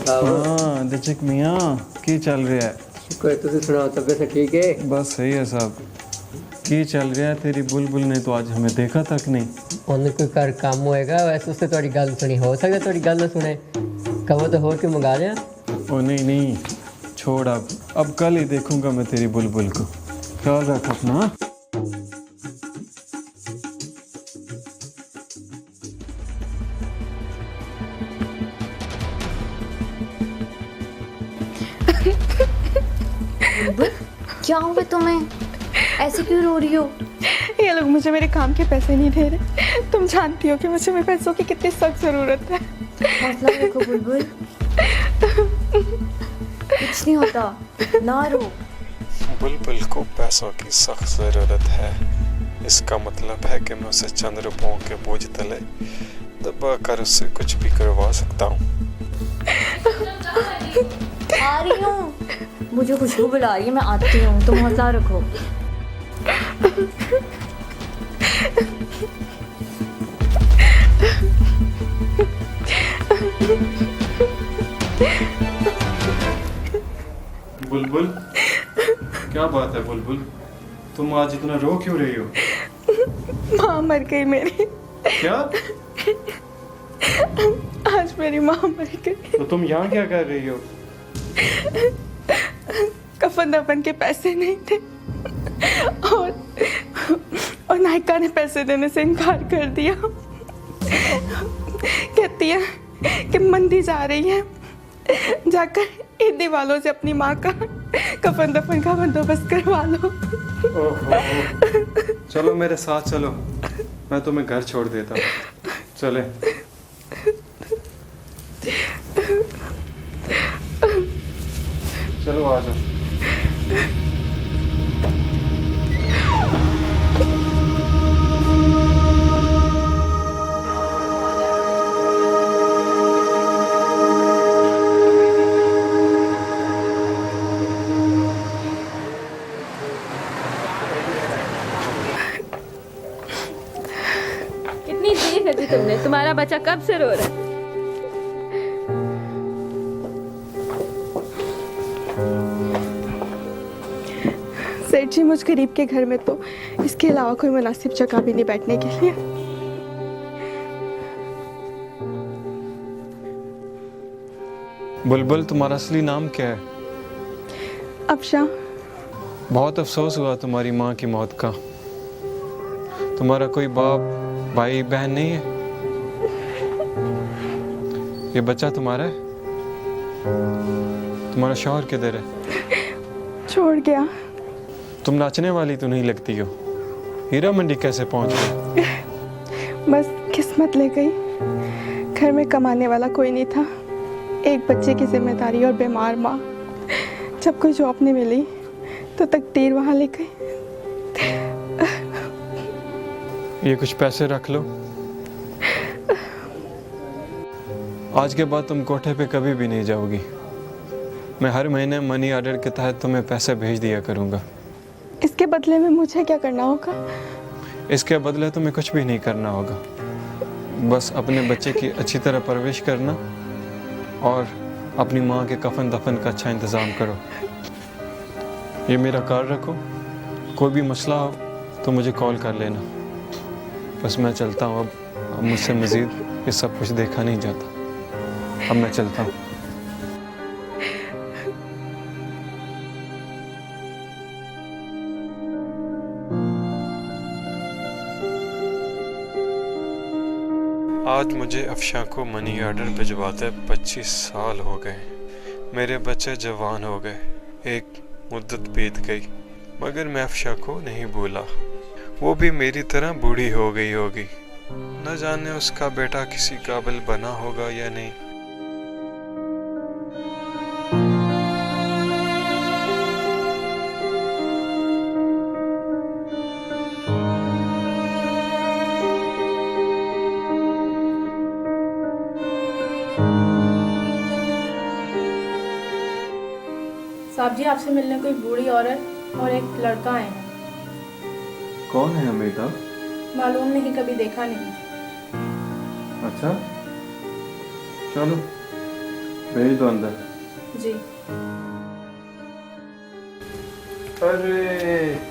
हाँ दिलचक मियाँ की चल रहा है? शुक्र तुसी सुनाओ, तबीयत ठीक है? बस सही है साहब। की चल रहा है? तेरी बुलबुल ने तो आज हमें देखा तक नहीं। उन्हें कोई कर काम होएगा, वैसे उससे थोड़ी गल सुनी हो सकता है, थोड़ी गल ना सुने कहो तो होर क्यों मंगा लिया? ओ नहीं नहीं छोड़, अब कल ही देखूंगा मैं तेरी बुलबुल को। ख्याल रख अपना। क्या हुआ तुम्हें? ऐसे क्यों रो रही हो? ये लोग मुझे मेरे काम के पैसे नहीं दे रहे। तुम जानती हो कि मुझे मेरे पैसों की कितनी सख्त ज़रूरत है। हौसला रखो बुलबुल, कुछ नहीं होता, ना रो। बुलबुल को पैसों की सख्त ज़रूरत है, इसका मतलब है कि मैं उसे चंद रुपयों के बोझ तले दबा कर उससे कुछ भी करवा सकता हूँ। आ रही हूँ, मुझे खुशबू बुला रही है, मैं आती हूँ, तुम हौसला रखो। बुलबुल क्या बात है बुलबुल, तुम आज इतना रो क्यों रही हो? माँ मर गई मेरी। क्या? आज मेरी माँ मर गई। तो तुम यहाँ क्या कर रही हो? कफन दफन के पैसे नहीं थे और नायिका ने पैसे देने से इनकार कर दिया। कहती है कि मंदी जा रही है, जाकर ईदी वालों से अपनी माँ का कफन दफन का बंदोबस्त करवा लो। ओहो, चलो मेरे साथ चलो, मैं तुम्हें घर छोड़ देता हूँ। चले। चलो आ जाओ। कितनी देर कर दी तुमने? तुम्हारा बच्चा कब से रो रहा है? सेठ जी, मुझ गरीब के घर में तो इसके अलावा कोई मुनासिब जगह भी नहीं बैठने के लिए। बुलबुल तुम्हारा असली नाम क्या है? अफशा। बहुत अफसोस हुआ तुम्हारी माँ की मौत का। तुम्हारा कोई बाप भाई बहन नहीं है? ये बच्चा तुम्हारा है? तुम्हारा शौहर किधर है? छोड़ गया। तुम नाचने वाली तो नहीं लगती हो, हीरा मंडी कैसे पहुंच गई? बस किस्मत ले गई। घर में कमाने वाला कोई नहीं था, एक बच्चे की जिम्मेदारी और बीमार माँ। जब कोई जॉब नहीं मिली तो तकदीर वहाँ ले गई। ये कुछ पैसे रख लो, आज के बाद तुम कोठे पे कभी भी नहीं जाओगी। मैं हर महीने मनी ऑर्डर के तहत तुम्हें पैसे भेज दिया करूँगा। इसके बदले में मुझे क्या करना होगा? इसके बदले तुम्हें कुछ भी नहीं करना होगा, बस अपने बच्चे की अच्छी तरह परवरिश करना और अपनी माँ के कफन दफन का अच्छा इंतज़ाम करो। ये मेरा कार्ड रखो, कोई भी मसला हो तो मुझे कॉल कर लेना। बस मैं चलता हूँ, अब मुझसे मज़ीद ये सब कुछ देखा नहीं जाता। अब मैं चलता हूँ। आज मुझे अफशा को मनी ऑर्डर भिजवाते 25 साल हो गए। मेरे बच्चे जवान हो गए, एक मुद्दत बीत गई, मगर मैं अफशा को नहीं भूला। वो भी मेरी तरह बूढ़ी हो गई होगी। न जाने उसका बेटा किसी काबिल बना होगा या नहीं। साहब जी, आपसे मिलने कोई बूढ़ी औरत और एक लड़का आए हैं। कौन है अमिताभ? मालूम नहीं, कभी देखा नहीं। अच्छा, चलो भेज दो अंदर। जी। अरे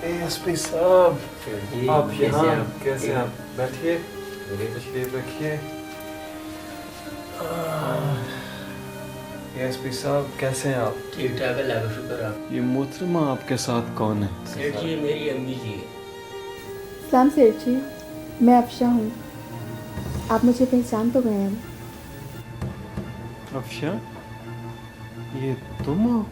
एएसपी साहब, आप यहाँ कैसे? आप बैठिए, तशरीफ रखिए। एएसपी साहब कैसे हैं आप? ठीक ठाक है, अल्लाह का शुक्र। आप? ये मोहतरमा आपके साथ कौन है? सेठ जी, मेरी अम्मी जी है। सलाम सेठ जी, मैं अफशा हूँ। आप मुझे पहचान तो गए हैं? अफशा, ये तुम हो?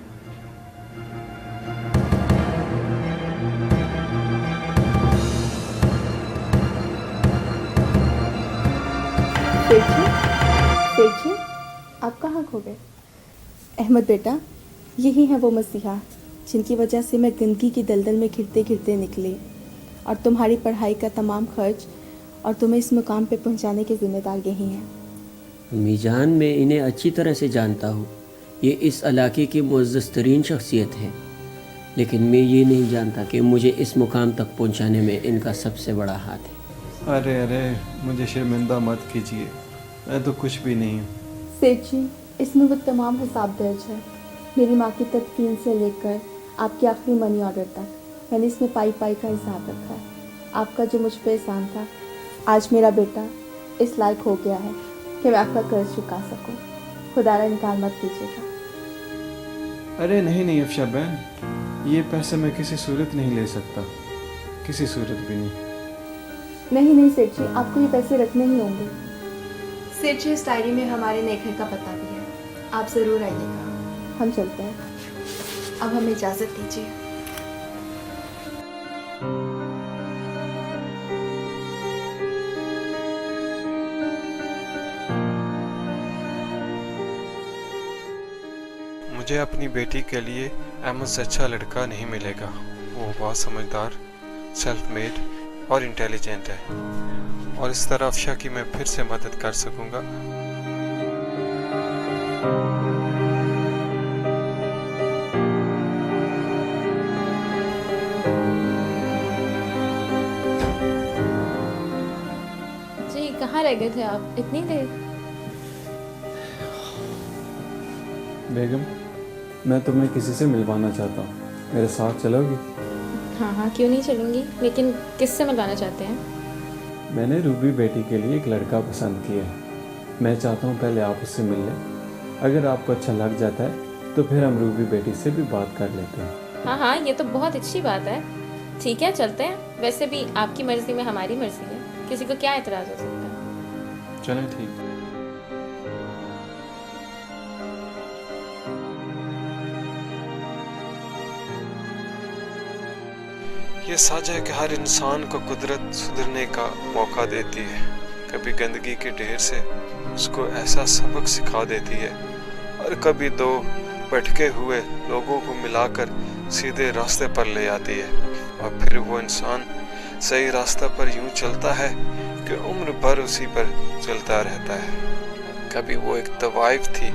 सेठ जी, आप कहाँ खो गए? अहमद बेटा, यही है वो मसीहा जिनकी वजह से मैं गंदगी की दलदल में घिरते घिरते निकली और तुम्हारी पढ़ाई का तमाम खर्च और तुम्हें इस मुकाम पे पहुंचाने के जिम्मेदार यही हैं। अम्मी जान, मैं इन्हें अच्छी तरह से जानता हूँ। ये इस इलाके की मुअज़्ज़ज़ तरीन शख्सियत है, लेकिन मैं ये नहीं जानता कि मुझे इस मुकाम तक पहुँचाने में इनका सबसे बड़ा हाथ है। अरे अरे, मुझे शर्मिंदा मत कीजिए, मैं तो कुछ भी नहीं हूँ। सेठ जी, इसमें वो तमाम हिसाब दर्ज है। मेरी माँ की तदफीन से लेकर आपके आखिरी मनी ऑर्डर तक मैंने इसमें पाई पाई का हिसाब रखा है। आपका जो मुझ पर एहसान था, आज मेरा बेटा इस लायक हो गया है कि मैं आपका कर्ज चुका सकूं। खुदारा इनकार मत कीजिएगा। अरे नहीं नहीं अफशा बहन, ये पैसे मैं किसी सूरत नहीं ले सकता, किसी सूरत भी नहीं। नहीं सेठ जी, आपको ये पैसे रखने ही होंगे। सेठ जी, इस डायरी में हमारे नए घर का पता भी है, आप ज़रूर आइएगा। हम चलते हैं, अब हमें इजाज़त दीजिए। मुझे अपनी बेटी के लिए अहमद से अच्छा लड़का नहीं मिलेगा। वो बहुत समझदार, सेल्फ मेड और इंटेलिजेंट है, और इस तरह अफशा की मैं फिर से मदद कर सकूंगा। जी, कहाँ रह गए थे आप इतनी देर? बेगम, मैं तुम्हें किसी से मिलवाना चाहता हूँ, मेरे साथ चलोगी? हाँ हाँ, क्यों नहीं चलूँगी, लेकिन किससे मिलवाना चाहते हैं? मैंने रूबी बेटी के लिए एक लड़का पसंद किया है। मैं चाहता हूँ पहले आप उससे मिल लें। अगर आपको अच्छा लग जाता है तो फिर हम रूबी बेटी से भी बात कर लेते हैं। हाँ हाँ, ये तो बहुत अच्छी बात है। ठीक है, चलते हैं। वैसे भी आपकी मर्जी में हमारी मर्जी है, किसी को क्या एतराज़ हो सकता है। चलें, ठीक है। ये सच है कि हर इंसान को कुदरत सुधरने का मौका देती है। कभी गंदगी के ढेर से उसको ऐसा सबक सिखा देती है, और कभी दो भटके हुए लोगों को मिलाकर सीधे रास्ते पर ले आती है, और फिर वो इंसान सही रास्ते पर यूं चलता है कि उम्र भर उसी पर चलता रहता है। कभी वो एक तवाइफ थी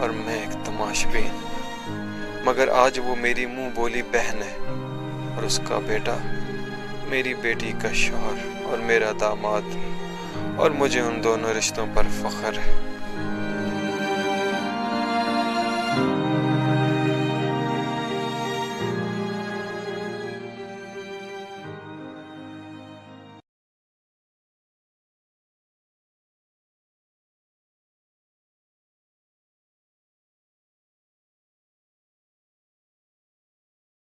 और मैं एक तमाशबीन, मगर आज वो मेरी मुंह बोली बहन है, और उसका बेटा मेरी बेटी का शौहर और मेरा दामाद, और मुझे उन दोनों रिश्तों पर फख्र है।